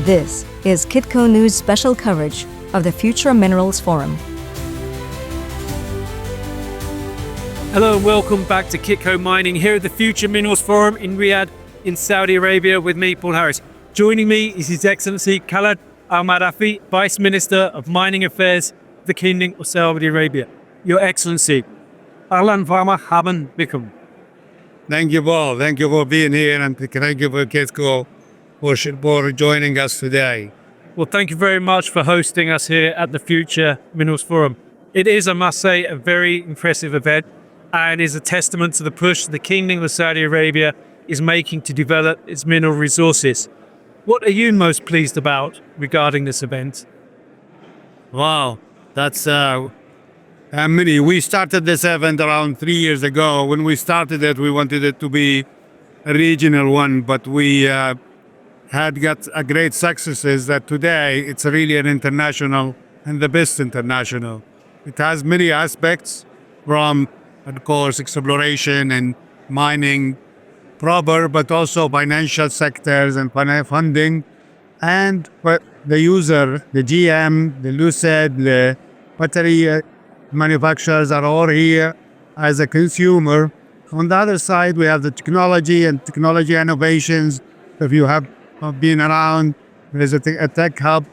This is Kitco News special coverage of the Future Minerals Forum. Hello and welcome back to Kitco Mining here at the Future Minerals Forum in Riyadh in Saudi Arabia with me, Paul Harris. Joining me is His Excellency Khalid Al-Mudaifer, Vice Minister of Mining Affairs of the Kingdom of Saudi Arabia. Your Excellency, Ahlan wa marhaban bikum. Thank you, Paul. Thank you for being here, and thank you for Kitco for joining us today. Well, thank you very much for hosting us here at the Future Minerals Forum. It is, I must say, a very impressive event and is a testament to the push the Kingdom of Saudi Arabia is making to develop its mineral resources. What are you most pleased about regarding this event? Wow, that's many. We started this event around 3 years ago. When we started it, we wanted it to be a regional one, but we had got a great successes that today it's really an international and the best international. It has many aspects from, of course, exploration and mining proper, but also financial sectors and funding, and the user, the GM, the Lucid, the battery manufacturers are all here as a consumer. On the other side, we have the technology and technology innovations. If you have been around, there's a tech hub,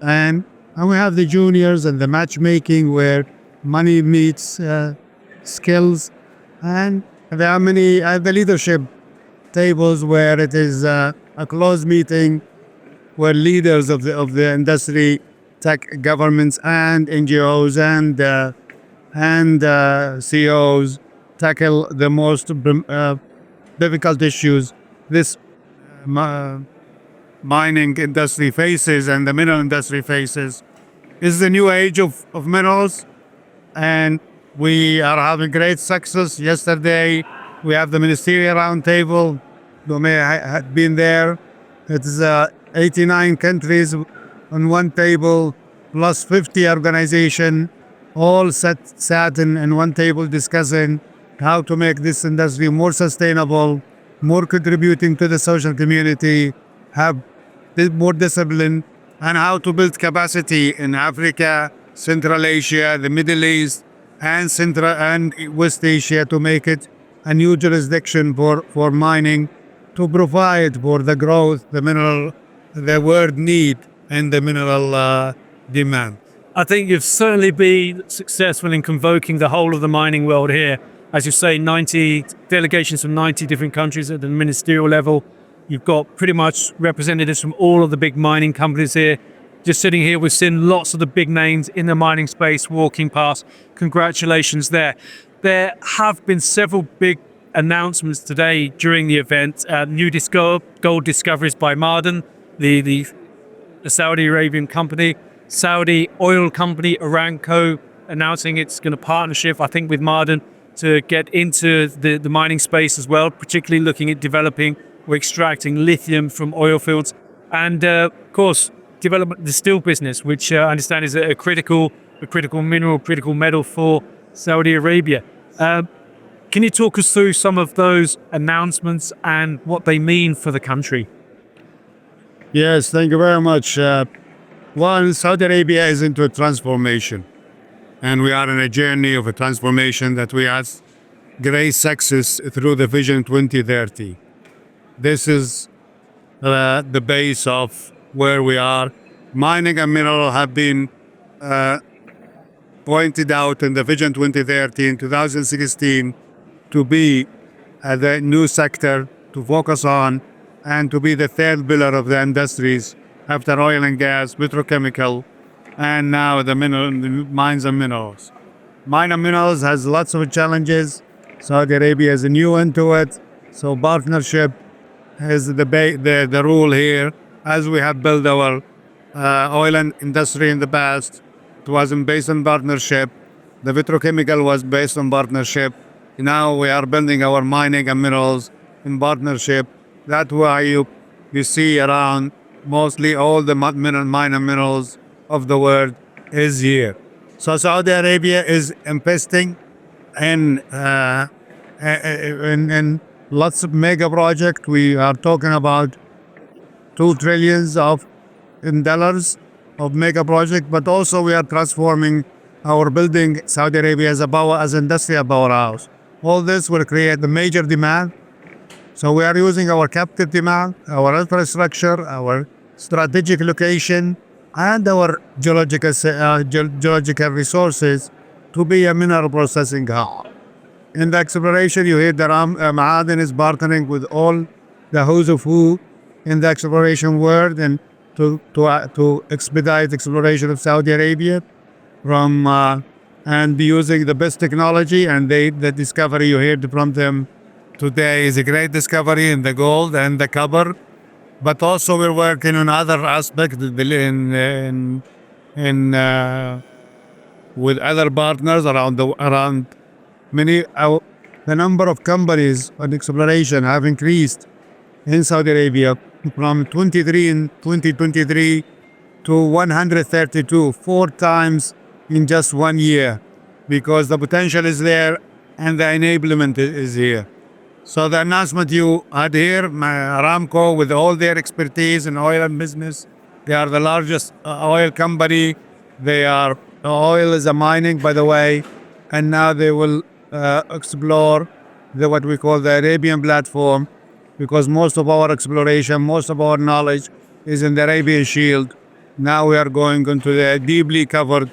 and we have the juniors and the matchmaking where money meets skills, and there are many the leadership tables where it is a closed meeting where leaders of the industry, tech governments and NGOs and CEOs tackle the most difficult issues this mining industry faces and the mineral industry faces. This is the new age of minerals, and we are having great success. Yesterday, we have the ministerial roundtable. You may have been there. It is 89 countries on one table, plus 50 organizations, all sat in one table discussing how to make this industry more sustainable, more contributing to the social community, have more discipline, and how to build capacity in Africa, Central Asia, the Middle East, and Central and West Asia to make it a new jurisdiction for mining, to provide for the growth the world need and the mineral demand. I think you've certainly been successful in convoking the whole of the mining world here. As you say, 90 delegations from 90 different countries at the ministerial level. You've got pretty much representatives from all of the big mining companies here. Just sitting here, we've seen lots of the big names in the mining space walking past. Congratulations there. There have been several big announcements today during the event. New gold discoveries by Ma'aden, the Saudi Arabian company. Saudi oil company Aramco announcing it's going to partnership, I think, with Ma'aden to get into the mining space as well, particularly looking at developing or extracting lithium from oil fields. And of course, development the steel business, which I understand is a critical mineral, critical metal for Saudi Arabia. Can you talk us through some of those announcements and what they mean for the country? Yes, thank you very much. One, Saudi Arabia is into a transformation, and we are in a journey of a transformation that we had great success through the Vision 2030. This is the base of where we are. Mining and mineral have been pointed out in the Vision 2030 in 2016 to be the new sector to focus on and to be the third pillar of the industries after oil and gas, petrochemical, and now the mines and minerals. Mine and minerals has lots of challenges. Saudi Arabia is new into it, so partnership is the rule here. As we have built our oil and industry in the past, it wasn't based on partnership. The petrochemical was based on partnership. Now we are building our mining and minerals in partnership. That's why you see around mostly all the mine and minerals of the world is here. So Saudi Arabia is investing in lots of mega projects. We are talking about $2 trillion of in dollars of mega project, but also we are transforming our building Saudi Arabia as industrial powerhouse. All this will create a major demand. So we are using our captive demand, our infrastructure, our strategic location, and our geological resources to be a mineral processing hub. In the exploration, you hear that Ma'aden is partnering with all the who's of who in the exploration world and to expedite exploration of Saudi Arabia from and using the best technology. And the discovery you heard from them today is a great discovery in the gold and the copper. But also we're working on other aspects in with other partners around many. The number of companies on exploration have increased in Saudi Arabia from 23 in 2023 to 132, 4 times in just 1 year, because the potential is there and the enablement is here. So the announcement you had here, Aramco, with all their expertise in oil and business, they are the largest oil company. Oil is a mining, by the way, and now they will explore what we call the Arabian platform, because most of our exploration, most of our knowledge is in the Arabian Shield. Now we are going into the deeply covered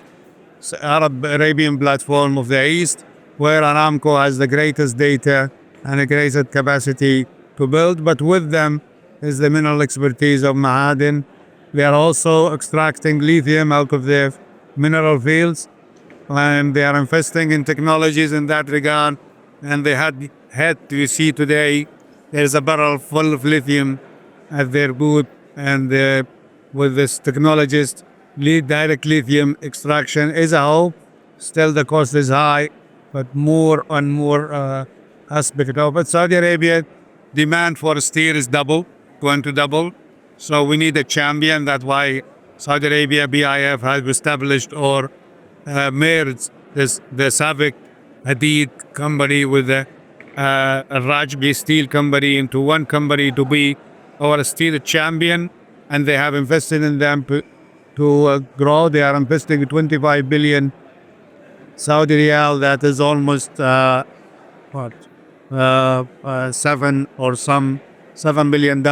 Arabian platform of the East, where Aramco has the greatest data and the greatest capacity to build. But with them is the mineral expertise of Ma'aden. They are also extracting lithium out of their mineral fields, and they are investing in technologies in that regard. And they had to see today there's a barrel full of lithium at their booth, and with this technologist, direct lithium extraction is a hope. Still, the cost is high, but more and more aspect of it. Saudi Arabia demand for steel is going to double. So we need a champion. That's why Saudi Arabia BIF has established or merged the Sabic Hadid company with the Rajbi steel company into one company to be our steel champion, and they have invested in them to grow. They are investing 25 billion Saudi Riyal. That is almost $7 billion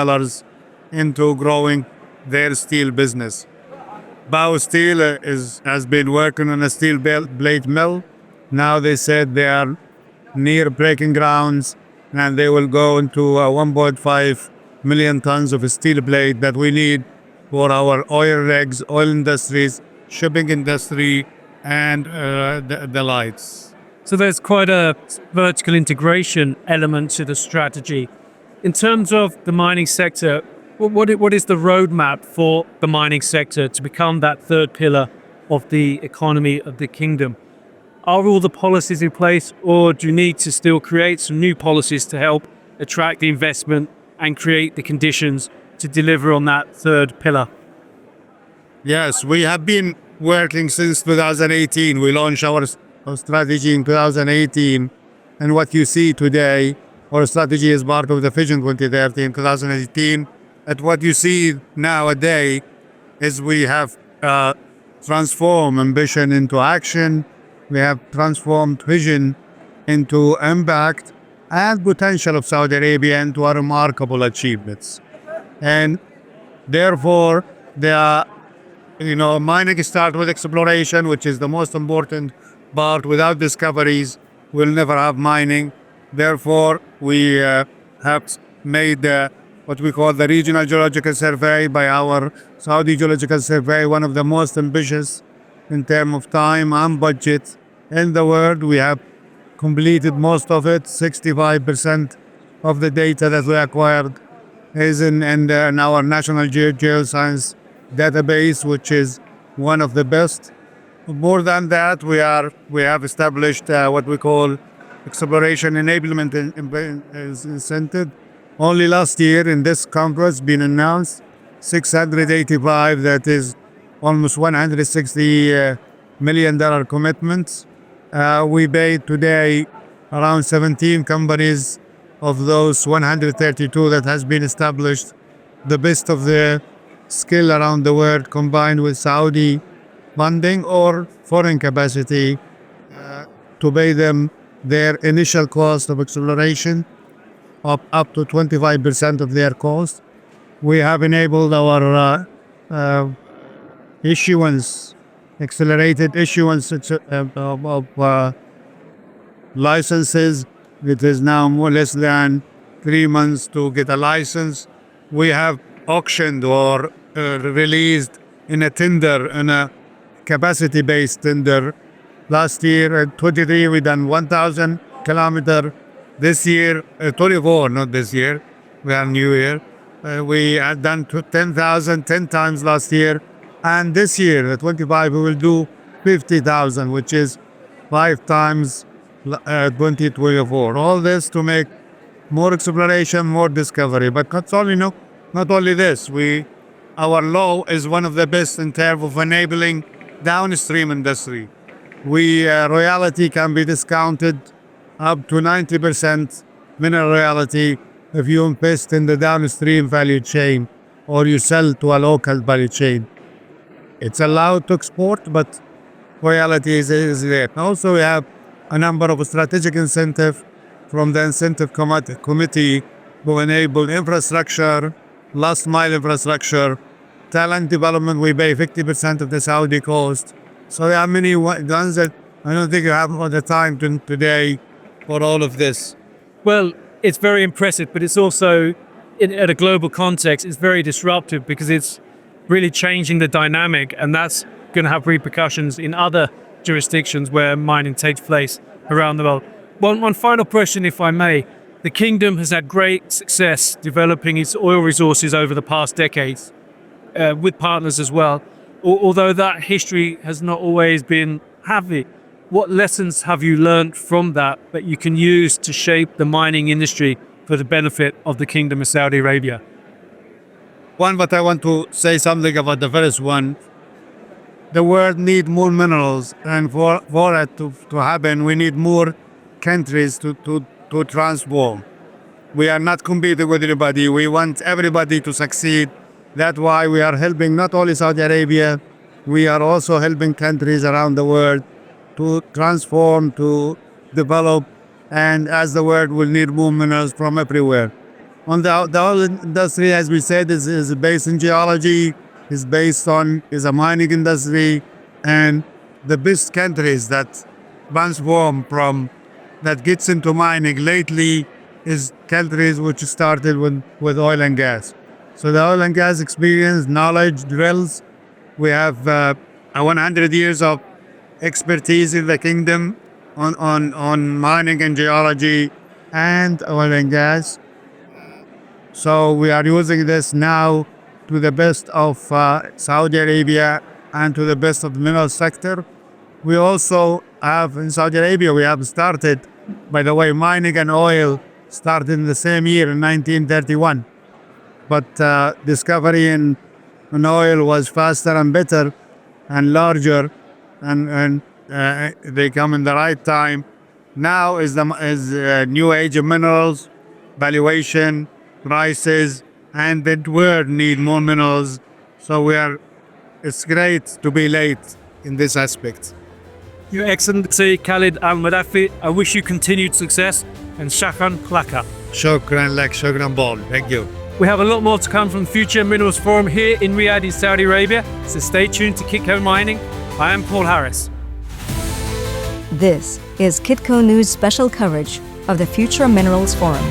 into growing their steel business. Bao Steel has been working on a steel plate mill. Now they said they are near breaking grounds, and they will go into 1.5 million tons of steel plate that we need for our oil rigs, oil industries, shipping industry, and the lights. So there's quite a vertical integration element to the strategy. In terms of the mining sector, what is the roadmap for the mining sector to become that third pillar of the economy of the kingdom? Are all the policies in place, or do you need to still create some new policies to help attract the investment and create the conditions to deliver on that third pillar? Yes, we have been working since 2018. We launched our strategy in 2018, and what you see today, our strategy is part of the Vision 2030 in 2018. And what you see nowadays is we have transformed ambition into action. We have transformed vision into impact and potential of Saudi Arabia into our remarkable achievements. And therefore, mining starts with exploration, which is the most important part. Without discoveries, we'll never have mining. Therefore, we have made what we call the Regional Geological Survey by our Saudi Geological Survey, one of the most ambitious in terms of time and budget in the world. We have completed most of it. 65% of the data that we acquired is in our National Geoscience database, which is one of the best. More than that, we have established what we call exploration enablement incentive. Only last year in this conference been announced 685, that is almost $160 million commitments. We paid today around 17 companies of those 132 that has been established, the best of the skill around the world combined with Saudi funding or foreign capacity to pay them their initial cost of exploration of up to 25% of their cost. We have enabled our issuance, accelerated issuance of licenses. It is now more or less than 3 months to get a license. We have auctioned or released in a tender, in a capacity-based tender. Last year, 23, we done 1,000 kilometer. This year, 24, not this year. We are new year. We had done 10,000 10 times last year. And this year, 25, we will do 50,000, which is 5 times 2024. All this to make more exploration, more discovery. But not only this. Our law is one of the best in terms of enabling downstream industry. Royalty can be discounted up to 90% mineral royalty if you invest in the downstream value chain or you sell to a local value chain. It's allowed to export, but royalty is there. Also, we have a number of strategic incentives from the incentive committee to enable infrastructure, last mile infrastructure, talent development. We pay 50% of the Saudi cost. So there are many guns that I don't think you have all the time today for all of this. Well, it's very impressive, but it's also, at a global context, it's very disruptive because it's really changing the dynamic, and that's going to have repercussions in other jurisdictions where mining takes place around the world. One final question, if I may. The kingdom has had great success developing its oil resources over the past decades, with partners as well. Although that history has not always been happy, what lessons have you learned from that you can use to shape the mining industry for the benefit of the Kingdom of Saudi Arabia? One, but I want to say something about the first one. The world needs more minerals, and for it to happen, we need more countries to transform. We are not competing with anybody. We want everybody to succeed. That's why we are helping not only Saudi Arabia, we are also helping countries around the world to transform, to develop, and as the world will need more minerals from everywhere. On the oil industry, as we said, is based in geology, is a mining industry, and the best countries that transform from, that gets into mining lately is countries which started with oil and gas. So the oil and gas experience, knowledge, drills, we have 100 years of expertise in the kingdom on mining and geology and oil and gas. So we are using this now to the best of Saudi Arabia and to the best of the mineral sector. We also have in Saudi Arabia, we have started, by the way, mining and oil started in the same year in 1931. But discovery in oil was faster and better and larger, and they come in the right time. Now is new age of minerals, valuation, prices, and the world need more minerals. So it's great to be late in this aspect. Your Excellency Khalid Al-Mudaifer, I wish you continued success, and shukran laka. Shukran lak, shukran bol. Thank you. We have a lot more to come from the Future Minerals Forum here in Riyadh in Saudi Arabia, so stay tuned to Kitco Mining. I am Paul Harris. This is Kitco News special coverage of the Future Minerals Forum.